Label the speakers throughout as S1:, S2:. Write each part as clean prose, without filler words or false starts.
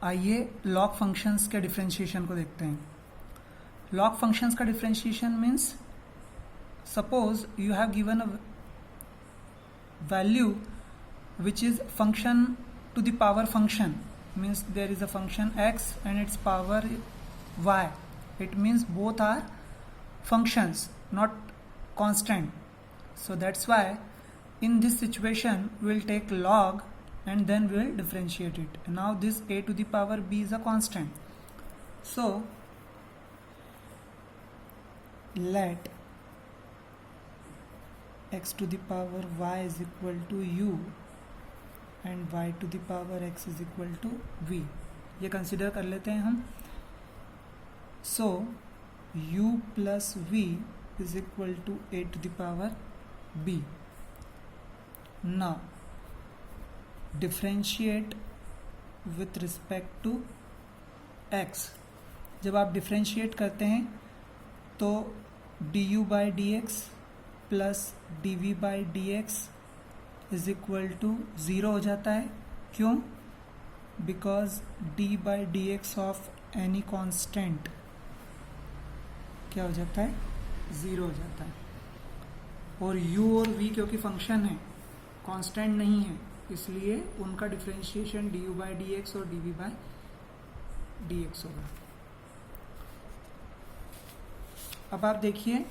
S1: आइए log functions के differentiation को देखते हैं। लॉग फंक्शंस का differentiation means suppose you have given a value which is function to the power function, means there is a function x and its power y. It means both are functions, not constant. So that's why in this situation we will take log and then we will differentiate it. Now this a to the power b is a constant. So let x to the power y is equal to u and y to the power x is equal to v, ये consider कर लेते हैं हम। So u plus v is equal to a to the power b। Now differentiate with respect to x। जब आप डिफरेंशिएट करते हैं तो du by D X plus D V by D X is equal to 0 हो जाता है। क्यों? Because d by D X of any constant क्या हो जाता है? 0 हो जाता है। और u और v क्योंकि फंक्शन है, कांस्टेंट नहीं है, इसलिए उनका differentiation du by D X और dv बाई डी एक्स होगा। अब आप देखिए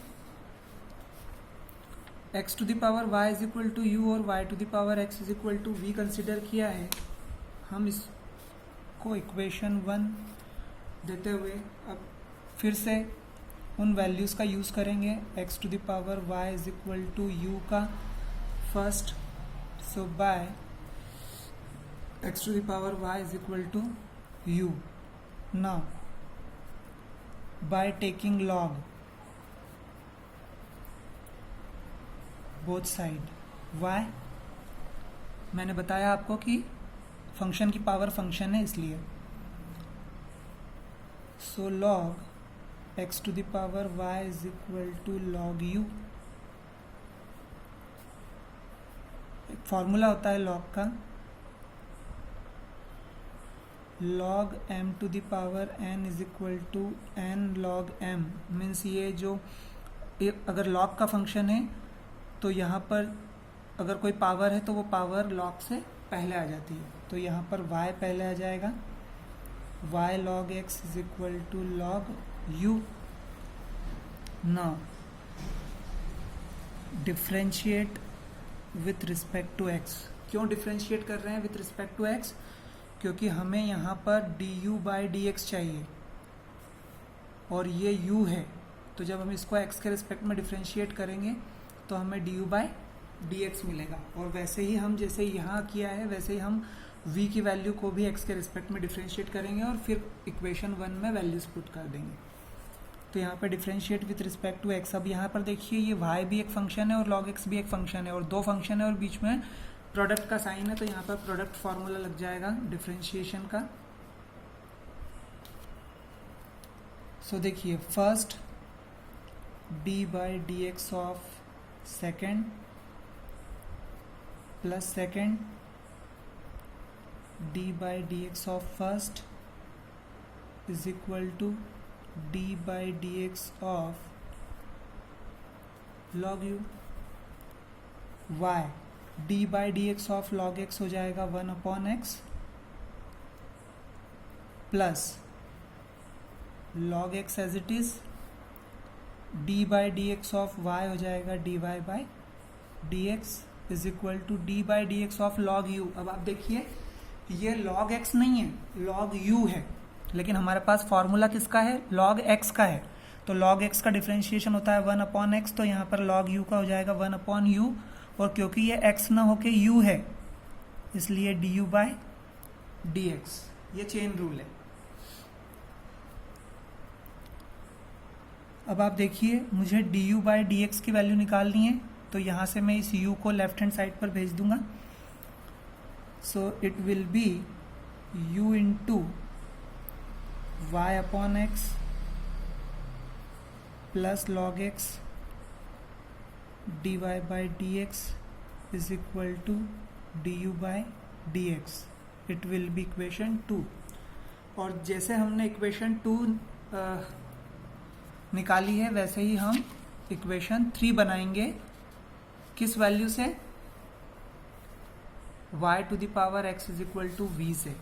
S1: x to the power y is equal to u और y to the power x is equal to v consider किया है। हम इसको इक्वेशन 1 देते हुए अब फिर से उन वैल्यूज़ का यूज़ करेंगे। x to the power y is equal to u का first, so by x to the power y is equal to u। Now by taking log both side y, मैंने बताया आपको कि फंक्शन की power function है इसलिए। So log x to the power y is equal to log u। एक formula होता है log का, log m to the power n is equal to n log m। Means ये जो अगर log का फंक्शन है तो यहाँ पर अगर कोई पावर है तो वो पावर log से पहले आ जाती है, तो यहाँ पर y पहले आ जाएगा। y log x is equal to log u। Now differentiate with respect to x। क्यों डिफरेंशिएट कर रहे हैं विथ रिस्पेक्ट टू x? क्योंकि हमें यहाँ पर du बाई डी एक्स चाहिए और ये u है, तो जब हम इसको x के रिस्पेक्ट में डिफरेंशिएट करेंगे तो हमें du बाई डी एक्स मिलेगा। और वैसे ही हम जैसे यहाँ किया है वैसे ही हम v की वैल्यू को भी x के रिस्पेक्ट में डिफरेंशिएट करेंगे और फिर इक्वेशन 1 में वैल्यूज पुट कर देंगे। तो यहाँ पर differentiate with respect to x। अब यहाँ पर देखिए ये y भी एक फंक्शन है और log x भी एक फंक्शन है और दो फंक्शन है और बीच में प्रोडक्ट का साइन है, तो यहाँ पर प्रोडक्ट फार्मूला लग जाएगा डिफरेंशिएशन का। सो देखिए first d by D X of second plus second d by D X of first is equal to d by D X of log u। y d by D X of log x हो जाएगा 1 upon x plus log x as it is d by D X of y हो जाएगा dy by D X is equal to d by D X of log u। अब आप देखिए ये log x नहीं है, log u है, लेकिन हमारे पास फॉर्मूला किसका है? log x का है। तो log x का डिफरेंशिएशन होता है 1 अपॉन x, तो यहाँ पर log u का हो जाएगा 1 अपॉन u। और क्योंकि ये x ना होके u है इसलिए du बाई डी एक्स, ये चेन रूल है। अब आप देखिए मुझे du बाई डी एक्स की वैल्यू निकालनी है, तो यहाँ से मैं इस u को लेफ्ट हैंड साइड पर भेज दूंगा। So it will B u into y upon x plus log x dy by D x is equal to du by dx. It will be equation 2. और जैसे हमने इक्वेशन 2 निकाली है वैसे ही हम इक्वेशन 3 बनाएंगे। किस वैल्यू से? y to the power x is equal to v से।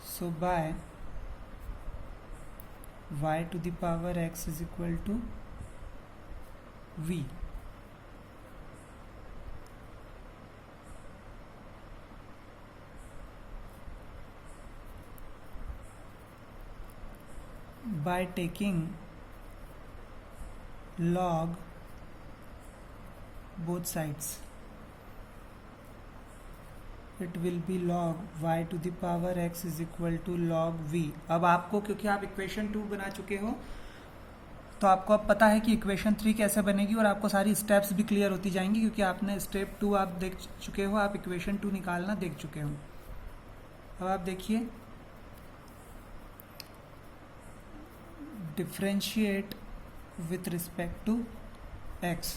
S1: So by y to the power x is equal to v, by taking log both sides, it will be log y to the power x is equal to log v। अब आपको, क्योंकि आप equation 2 बना चुके हो तो आपको अब पता है कि इक्वेशन 3 कैसे बनेगी, और आपको सारी स्टेप्स भी क्लियर होती जाएंगी क्योंकि आपने स्टेप 2 आप देख चुके हो, आप इक्वेशन 2 निकालना देख चुके हो। अब आप देखिए, differentiate with respect to x,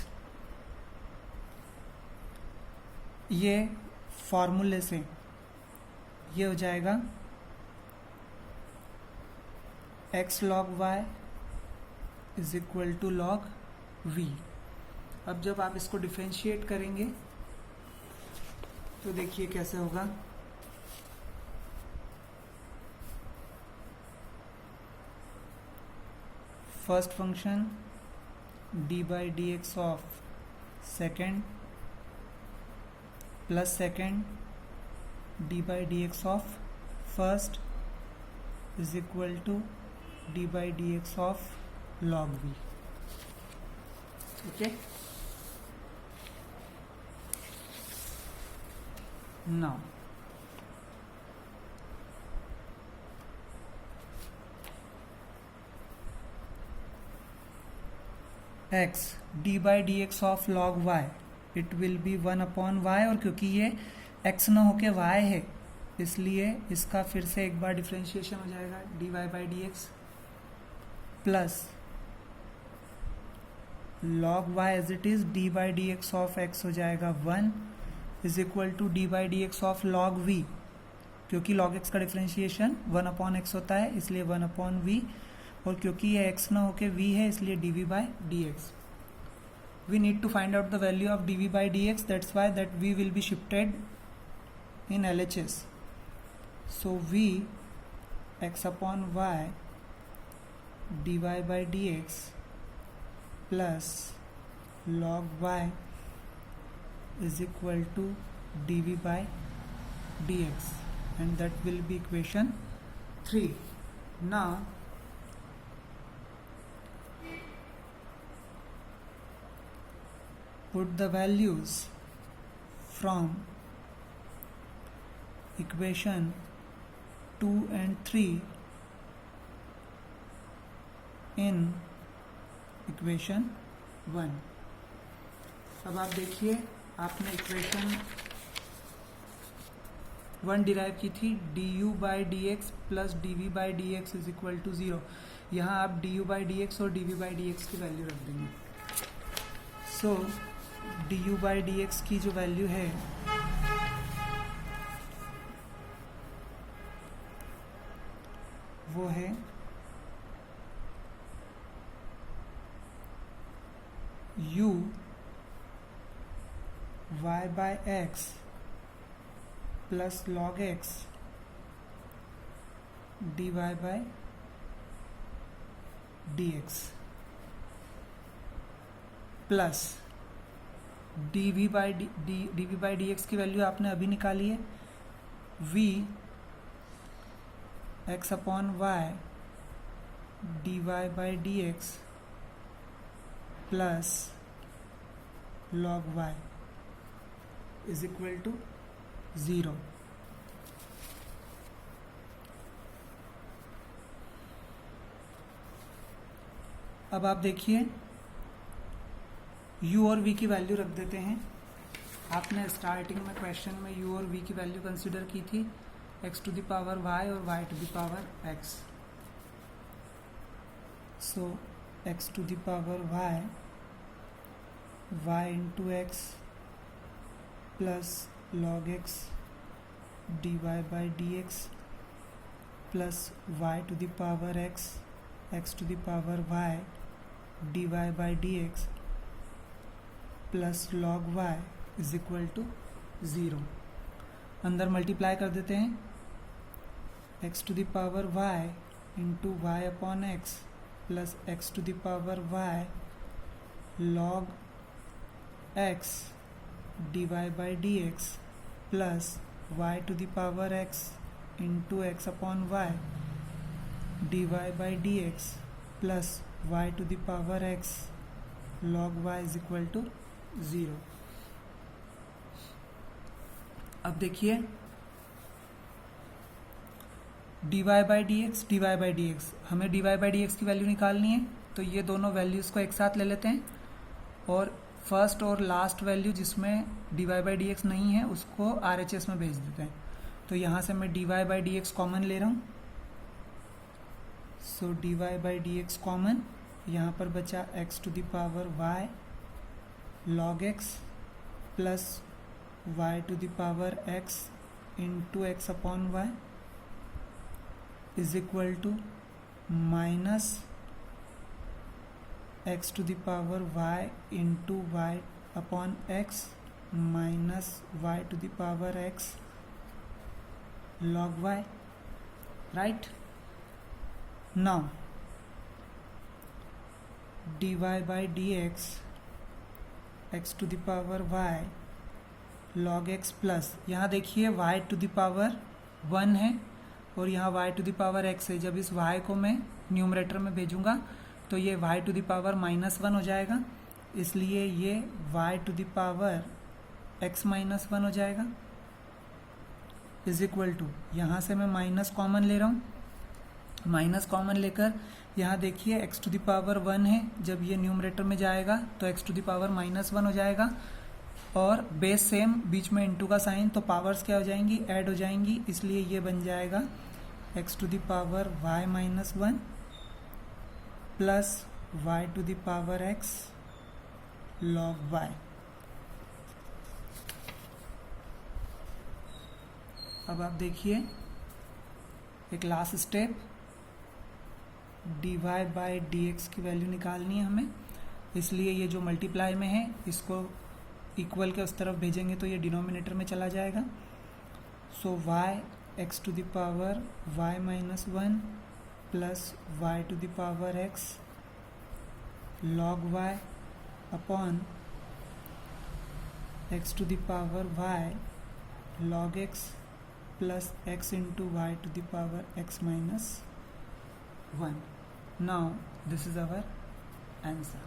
S1: ये फॉर्मूले से ये हो जाएगा x log y is equal to log v। अब जब आप इसको डिफरेंशिएट करेंगे तो देखिए कैसे होगा। First function D by D X of second plus second D by D X of first is equal to D by D X of log V. ठीक है, now x D by D X of log y it will be 1 upon y, और क्योंकि ये x न होके y है इसलिए इसका फिर से एक बार डिफ्रेंशिएशन हो जाएगा D Y by D X plus log y as it is D by D X of x हो जाएगा 1 is equal to D by D X of log v, क्योंकि log x का डिफ्रेंशिएशन 1 अपॉन x होता है इसलिए 1 upon v, और क्योंकि ये x ना होके v है इसलिए dv by dx। We need to find out the value of dv by dx, that's why that v will be shifted in LHS। So v x upon y dy by dx plus log y is equal to dv by dx, and that will be equation 3। Now put the values from equation 2 and 3 in equation 1। अब आप देखिए, आपने equation 1 derive की थी D U by D X plus D V by D X is equal to 0। यहाँ आप D U by D X और D V by D X की वैल्यू रख देंगे। So D U by D X की जो value है वो है u y by x plus log x dy by dx plus dv by D X की वैल्यू आपने अभी निकाली है v x upon Y dy by D X plus log y is equal to 0। अब आप देखिए u और v की वैल्यू रख देते हैं। आपने स्टार्टिंग में क्वेश्चन में u और v की वैल्यू कंसिडर की थी x to the power y और y to the power x। So x to the power y into x plus log x dy by dx plus y to the power x, x to the power y, dy by dx plus log y is equal to 0। अंदर multiply कर देते हैं, x to the power y into Y upon X plus x to the power y log x dy by dx plus y to the power x into x upon y dy by dx plus y to the power x log y is equal to 0। अब देखिए dy by dx हमें dy by dx की value निकालनी है, तो ये दोनों values को एक साथ ले लेते हैं और फर्स्ट और लास्ट वैल्यू जिसमें dy by dx नहीं है उसको RHS में भेज देते हैं। तो यहाँ से मैं dy by dx कॉमन ले रहा हूँ, so dy by dx common, यहाँ पर बचा x to the power y log x plus y to the power x into x upon y is equal to minus x to the power y into y upon x minus y to the power x log y, right. Now dy by dx x to the power y log x plus, यहाँ देखिए y to the power 1 है और यहाँ y to the power x है। जब इस y को मैं न्यूमरेटर में भेजूंगा तो ये y टू द पावर -1 हो जाएगा, इसलिए ये y to the power x -1 हो जाएगा इज इक्वल टू, यहाँ से मैं माइनस कॉमन ले रहा हूँ, माइनस कॉमन लेकर यहाँ देखिए x टू द पावर 1 है, जब ये न्यूमरेटर में जाएगा तो x टू द पावर -1 हो जाएगा और बेस सेम, बीच में इंटू का साइन, तो पावर्स क्या हो जाएंगी, ऐड हो जाएंगी, इसलिए ये बन जाएगा x to the power y-1 plus y to the power x log y। अब आप देखिए एक last step, dy by dx की वैल्यू निकालनी है हमें, इसलिए ये जो मल्टीप्लाई में है इसको इक्वल के उस तरफ भेजेंगे तो ये डिनोमिनेटर में चला जाएगा। So y x to the power y-1 plus y to the power x log y upon x to the power y log x plus x into y to the power x -1। Now this is our answer.